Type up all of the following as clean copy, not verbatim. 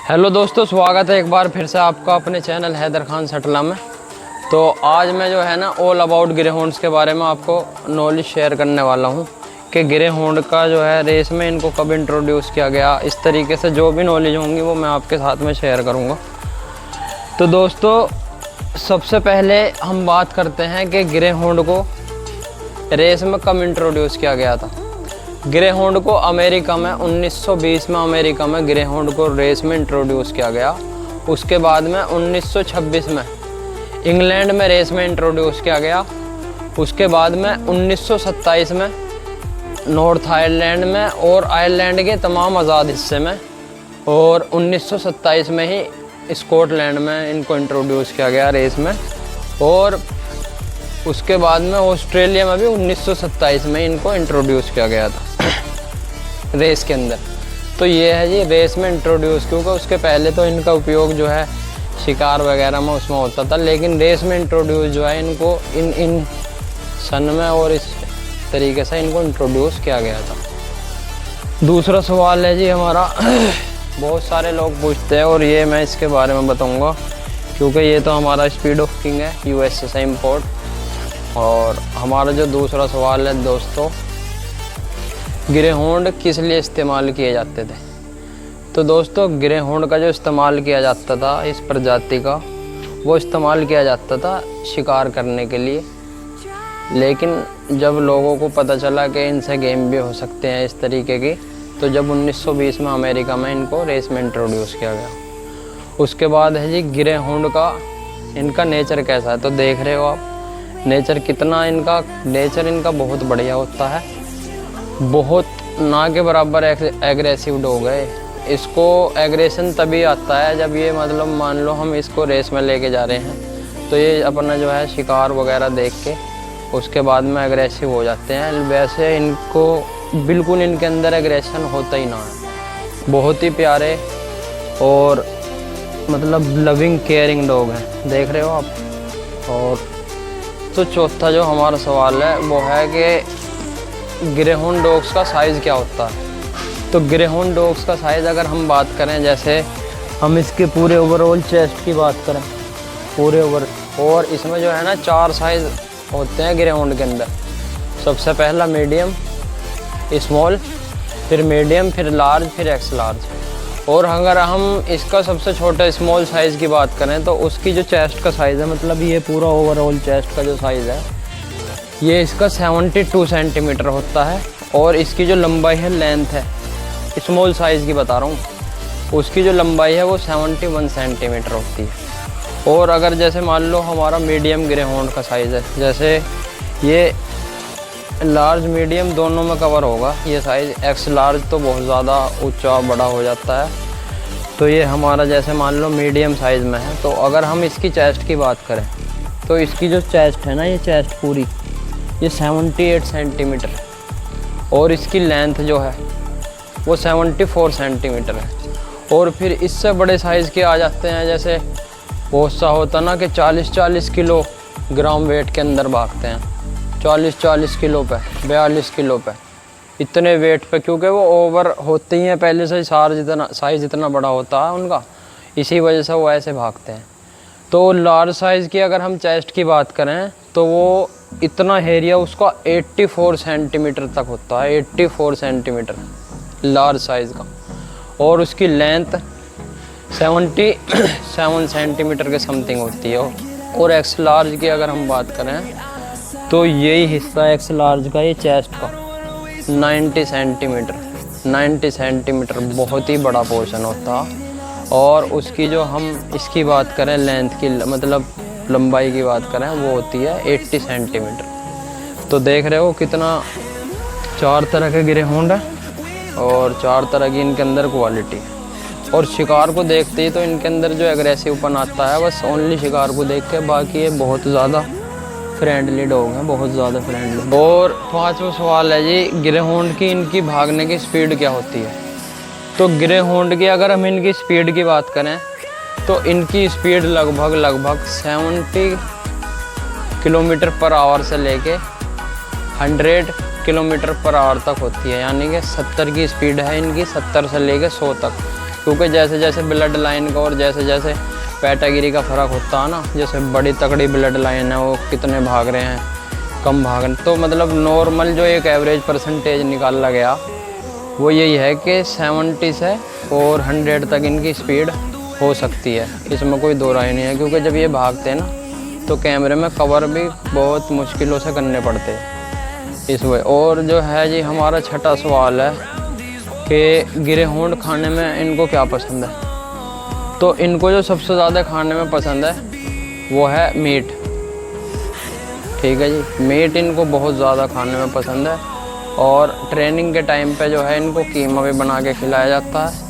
Hello दोस्तों, स्वागत है एक बार फिर से आपका अपने चैनल हैदर खान सटला में। तो आज मैं जो है ना ऑल अबाउट ग्रे होंड्स के बारे में आपको नॉलेज शेयर करने वाला हूँ कि ग्रे होंड का जो है रेस में इनको कब इंट्रोड्यूस किया गया। इस तरीके से जो भी नॉलेज होंगी वो मैं आपके साथ में शेयर करूँगा। तो दोस्तों, सबसे पहले हम बात करते हैं कि ग्रे होंड को रेस में कब इंट्रोड्यूस किया गया था। ग्रे होंड को अमेरिका में 1920 में अमेरिका में ग्रे होंड को रेस में इंट्रोड्यूस किया गया। उसके बाद में 1926 में इंग्लैंड में रेस में इंट्रोड्यूस किया गया। उसके बाद में 1927 में नॉर्थ आयरलैंड में और आयरलैंड के तमाम आज़ाद हिस्से में, और 1927 में ही स्कॉटलैंड में इनको इंट्रोड्यूस किया गया रेस में। और उसके बाद में ऑस्ट्रेलिया में भी 1927 में इनको इंट्रोड्यूस किया गया था रेस के अंदर। तो ये है जी रेस में इंट्रोड्यूस, क्योंकि उसके पहले तो इनका उपयोग जो है शिकार वगैरह में उसमें होता था, लेकिन रेस में इंट्रोड्यूस जो है इनको इन सन में और इस तरीके से इनको इंट्रोड्यूस किया गया था। दूसरा सवाल है जी हमारा बहुत सारे लोग पूछते हैं और ये मैं इसके बारे में बताऊंगा, क्योंकि ये तो हमारा स्पीड ऑफ किंग है यूएसए से इम्पोर्ट। और हमारा जो दूसरा सवाल है दोस्तों, ग्रे होंड किस लिए इस्तेमाल किए जाते थे। तो दोस्तों, ग्रे होंड का जो इस्तेमाल किया जाता था इस प्रजाति का, वो इस्तेमाल किया जाता था शिकार करने के लिए। लेकिन जब लोगों को पता चला कि इनसे गेम भी हो सकते हैं इस तरीके की, तो जब 1920 में अमेरिका में इनको रेस में इंट्रोड्यूस किया गया। उसके बाद है जी ग्रे होंड का इनका नेचर कैसा है। तो देख रहे हो आप नेचर कितना, इनका नेचर इनका बहुत बढ़िया होता है। बहुत ना के बराबर एग्रेसिव डॉग है। इसको एग्रेशन तभी आता है जब ये मतलब मान लो हम इसको रेस में लेके जा रहे हैं, तो ये अपना जो है शिकार वगैरह देख के उसके बाद में एग्रेसिव हो जाते हैं। वैसे इनको बिल्कुल इनके अंदर एग्रेशन होता ही ना है। बहुत ही प्यारे और मतलब लविंग केयरिंग डॉग हैं, देख रहे हो आप। और तो चौथा जो हमारा सवाल है वो है कि ग्रे होंड डॉग्स का साइज़ क्या होता है। तो ग्रे होंड डॉग्स का साइज़ अगर हम बात करें, जैसे हम इसके पूरे ओवरऑल चेस्ट की बात करें पूरे और इसमें जो है ना 4 साइज़ होते हैं ग्रे होंड के अंदर। सबसे पहला मीडियम, स्मॉल, फिर मीडियम, फिर लार्ज, फिर एक्स लार्ज। और अगर हम इसका सबसे छोटा स्मॉल साइज़ की बात करें तो उसकी जो चेस्ट का साइज़ है, मतलब ये पूरा ओवरऑल चेस्ट का जो साइज़ है ये इसका 72 सेंटीमीटर होता है। और इसकी जो लंबाई है, लेंथ है, स्मॉल साइज़ की बता रहा हूँ, उसकी जो लंबाई है वो 71 सेंटीमीटर होती है। और अगर जैसे मान लो हमारा मीडियम ग्रे होंड का साइज़ है, जैसे ये लार्ज मीडियम दोनों में कवर होगा ये साइज़। एक्स लार्ज तो बहुत ज़्यादा ऊंचा बड़ा हो जाता है, तो ये हमारा जैसे मान लो मीडियम साइज़ में है। तो अगर हम इसकी चेस्ट की बात करें तो इसकी जो चेस्ट है ना, ये चेस्ट पूरी ये 78 सेंटीमीटर, और इसकी लेंथ जो है वो 74 सेंटीमीटर है। और फिर इससे बड़े साइज़ के आ जाते हैं, जैसे बहुत सा होता ना कि 40-40 किलोग्राम वेट के अंदर भागते हैं, 40-40 किलो पे, 42 किलो पे, इतने वेट पे, क्योंकि वो ओवर होते ही हैं पहले से। साइज़ इतना बड़ा होता है उनका, इसी वजह से वो ऐसे भागते हैं। तो लार्ज साइज़ की अगर हम चेस्ट की बात करें तो वो इतना एरिया उसका 84 सेंटीमीटर तक होता है, 84 सेंटीमीटर लार्ज साइज़ का। और उसकी लेंथ 77 सेंटीमीटर के समथिंग होती है। और एक्स लार्ज की अगर हम बात करें तो यही हिस्सा एक्स लार्ज का, ये चेस्ट का 90 सेंटीमीटर बहुत ही बड़ा पोर्शन होता है। और उसकी जो हम इसकी बात करें लेंथ की, मतलब लंबाई की बात करें, वो होती है 80 सेंटीमीटर। तो देख रहे हो कितना 4 तरह के ग्रे होंड है और 4 तरह की इनके अंदर क्वालिटी है। और शिकार को देखते ही तो इनके अंदर जो एग्रेसिवपन आता है बस ओनली शिकार को देख के। बाकी ये बहुत ज़्यादा फ्रेंडली डॉग हैं, बहुत ज़्यादा फ्रेंडली। और 5वां सवाल है जी ग्रे होंड की इनकी भागने की स्पीड क्या होती है। तो ग्रे होंड की अगर हम इनकी स्पीड की बात करें तो इनकी स्पीड लगभग 70 किलोमीटर पर आवर से लेके 100 किलोमीटर पर आवर तक होती है। यानी कि 70 की स्पीड है इनकी, 70 से लेके 100 तक। क्योंकि जैसे जैसे ब्लड लाइन का और जैसे जैसे कैटेगरी का फ़र्क होता है ना, जैसे बड़ी तगड़ी ब्लड लाइन है वो कितने भाग रहे हैं, कम भाग रहे हैं, तो मतलब नॉर्मल जो एक एवरेज परसेंटेज निकाला गया वो यही है कि 70 से और 100 तक इनकी स्पीड हो सकती है। इसमें कोई दो राय नहीं है, क्योंकि जब ये भागते हैं ना तो कैमरे में कवर भी बहुत मुश्किलों से करने पड़ते हैं इस वजह। और जो है जी हमारा छठा सवाल है कि गिरहोंड खाने में इनको क्या पसंद है। तो इनको जो सबसे ज़्यादा खाने में पसंद है वो है मीट। ठीक है जी, मीट इनको बहुत ज़्यादा खाने में पसंद है। और ट्रेनिंग के टाइम पे जो है इनको कीमा भी बना के खिलाया जाता है।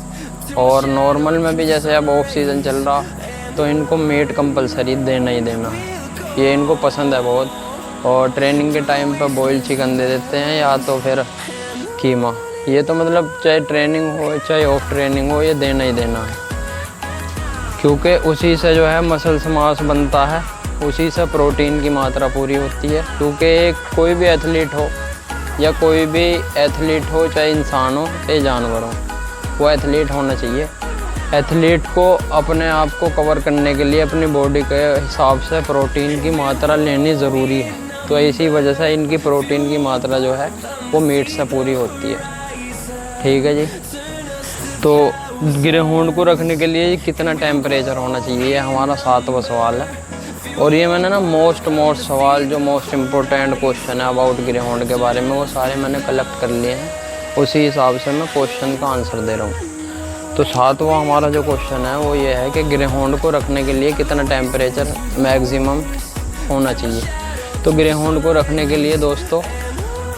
और नॉर्मल में भी जैसे अब ऑफ सीज़न चल रहा तो इनको मीट कंपलसरी देना ही देना है, ये इनको पसंद है बहुत। और ट्रेनिंग के टाइम पे बॉयल चिकन दे देते हैं या तो फिर कीमा। ये तो मतलब चाहे ट्रेनिंग हो चाहे ऑफ ट्रेनिंग हो, ये देना ही देना है, क्योंकि उसी से जो है मसल्स मास बनता है, उसी से प्रोटीन की मात्रा पूरी होती है। क्योंकि कोई भी एथलीट हो या कोई भी एथलीट हो, चाहे इंसान हो चाहे जानवर हो, वो एथलीट होना चाहिए। एथलीट को अपने आप को कवर करने के लिए अपनी बॉडी के हिसाब से प्रोटीन की मात्रा लेनी ज़रूरी है। तो इसी वजह से इनकी प्रोटीन की मात्रा जो है वो मीट से पूरी होती है। ठीक है जी। तो गिरहोंड को रखने के लिए कितना टेम्परेचर होना चाहिए, ये हमारा 7वां सवाल है। और ये मैंने ना मोस्ट सवाल जो मोस्ट इम्पोर्टेंट क्वेश्चन है अबाउट गिरहोंड के बारे में, वो सारे मैंने कलेक्ट कर लिए हैं, उसी हिसाब से मैं क्वेश्चन का आंसर दे रहा हूँ। तो 7वां हमारा जो क्वेश्चन है वो ये है कि गिरहोंड को रखने के लिए कितना टेम्परेचर मैक्सिमम होना चाहिए। तो गिरहोंड को रखने के लिए दोस्तों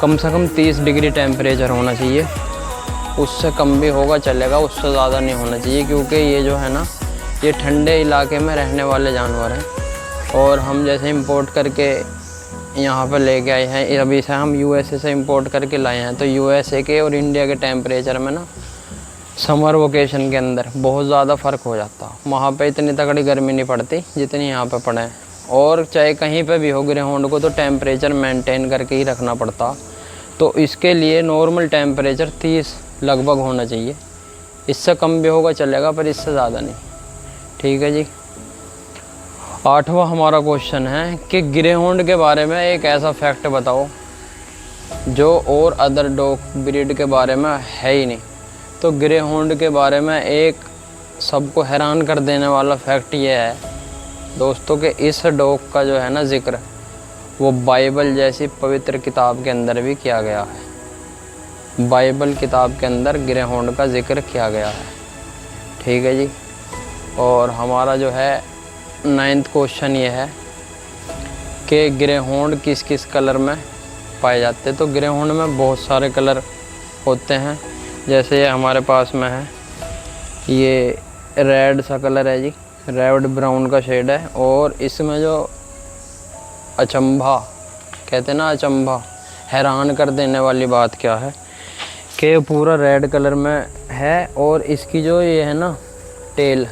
कम से कम 30 डिग्री टेम्परेचर होना चाहिए, उससे कम भी होगा चलेगा, उससे ज़्यादा नहीं होना चाहिए। क्योंकि ये जो है ना ये ठंडे इलाके में रहने वाले जानवर हैं, और हम जैसे इंपोर्ट करके यहाँ पर लेके आए हैं, अभी से हम यूएसए से इंपोर्ट करके लाए हैं। तो यूएसए के और इंडिया के टेम्परेचर में ना समर वेकेशन के अंदर बहुत ज़्यादा फ़र्क हो जाता। वहाँ पे इतनी तगड़ी गर्मी नहीं पड़ती जितनी यहाँ पे पड़े हैं। और चाहे कहीं पे भी हो गिरहोंड को तो टेम्परेचर मेंटेन करके ही रखना पड़ता। तो इसके लिए नॉर्मल टेम्परेचर 30 लगभग होना चाहिए, इससे कम भी होगा चलेगा पर इससे ज़्यादा नहीं। ठीक है जी। 8वां हमारा क्वेश्चन है कि गिरहोंड के बारे में एक ऐसा फैक्ट बताओ जो और अदर डॉग ब्रीड के बारे में है ही नहीं। तो गिरहोंड के बारे में एक सबको हैरान कर देने वाला फैक्ट ये है दोस्तों कि इस डॉग का जो है ना जिक्र वो बाइबल जैसी पवित्र किताब के अंदर भी किया गया है। बाइबल किताब के अंदर गिरहोंड का जिक्र किया गया है। ठीक है जी। और हमारा जो है 9th क्वेश्चन ये है कि गिरहोंड किस किस कलर में पाए जाते हैं। तो गिरहोंड में बहुत सारे कलर होते हैं, जैसे ये हमारे पास में है, ये रेड सा कलर है जी, रेड ब्राउन का शेड है। और इसमें जो अचंभा कहते हैं ना, अचंभा हैरान कर देने वाली बात क्या है कि पूरा रेड कलर में है, और इसकी जो ये है ना टेल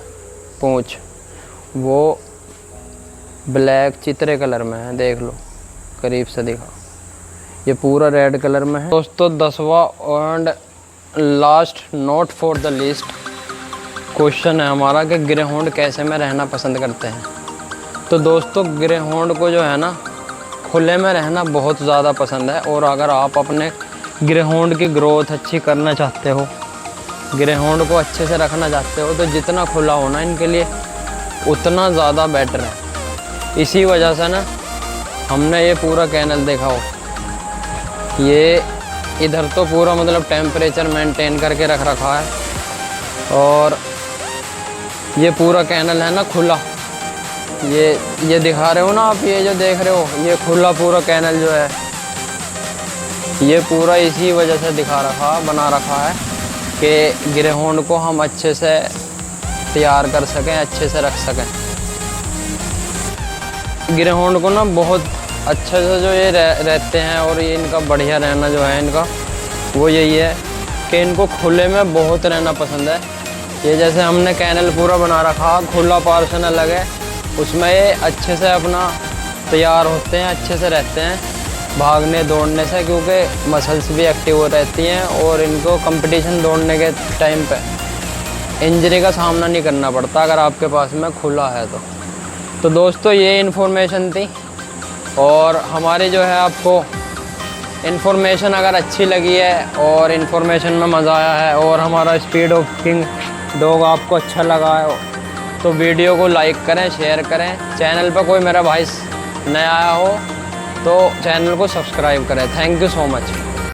पूँछ वो ब्लैक चित्रे कलर में है। देख लो करीब से दिखा, ये पूरा रेड कलर में है। दोस्तों 10वां and last not for the least question है हमारा कि गिरहोंड कैसे में रहना पसंद करते हैं। तो दोस्तों गिरहोंड को जो है ना खुले में रहना बहुत ज़्यादा पसंद है। और अगर आप अपने गिरहोंड की ग्रोथ अच्छी करना चाहते हो, गिरहोंड को अच्छे से रखना चाहते हो, तो जितना खुला होना इनके लिए उतना ज़्यादा बेटर है। इसी वजह से ना हमने ये पूरा कैनल देखा हो, ये इधर तो पूरा मतलब टेम्परेचर मेंटेन करके रख रखा है, और ये पूरा कैनल है ना खुला, ये दिखा रहे हो ना आप, ये जो देख रहे हो ये खुला पूरा कैनल जो है ये पूरा इसी वजह से बना रखा है कि गिरहोंड को हम अच्छे से तैयार कर सकें, अच्छे से रख सकें। गिरहोंड को ना बहुत अच्छे से जो ये रहते हैं, और ये इनका बढ़िया रहना जो है इनका वो यही है कि इनको खुले में बहुत रहना पसंद है। ये जैसे हमने कैनल पूरा बना रखा, खुला पोर्शन अलग है, उसमें ये अच्छे से अपना तैयार होते हैं, अच्छे से रहते हैं भागने दौड़ने से, क्योंकि मसल्स भी एक्टिव हो रहती हैं। और इनको कंपटीशन दौड़ने के टाइम पे इंजरी का सामना नहीं करना पड़ता अगर आपके पास में खुला है तो दोस्तों ये इन्फॉर्मेशन थी। और हमारी जो है आपको इन्फॉर्मेशन अगर अच्छी लगी है और इन्फॉर्मेशन में मज़ा आया है और हमारा स्पीड वॉकिंग डॉग आपको अच्छा लगा है तो वीडियो को लाइक करें, शेयर करें। चैनल पर कोई मेरा भाई नया आया हो तो चैनल को सब्सक्राइब करें। Thank you so much.